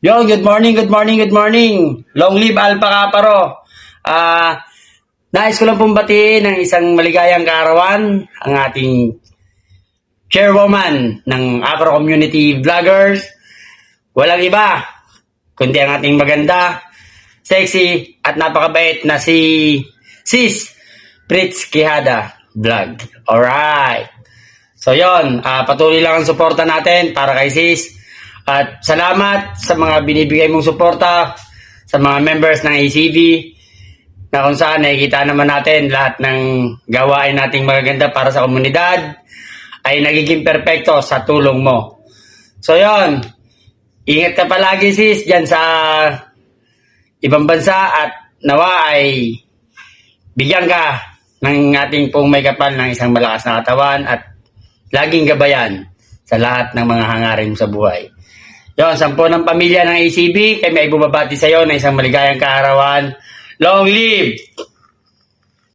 Yo, good morning, good morning, good morning. Long live Alpha Kaparo. Nais ko lang pong batiin ng isang maligayang kaarawan ang ating chairwoman ng Acro Community Vloggers. Walang iba, kundi ang ating maganda, sexy, at napakabait na si Sis Fritz Quijada Vlog. Alright. So yon, patuloy lang ang suporta natin para kay Sis. At salamat sa mga binibigay mong suporta sa mga members ng ACV na kung saan nakikita naman natin lahat ng gawain nating magaganda para sa komunidad ay nagiging perpekto sa tulong mo. So yon, ingat ka palagi sis dyan sa ibang bansa at nawa ay bigyan ka ng ating pong may kapal ng isang malakas na katawan at laging gabayan sa lahat ng mga hangarin mo sa buhay. Yon, 10 ng pamilya ng ACB, kami ay bumabati sa iyo ng isang maligayang kaarawan. Long live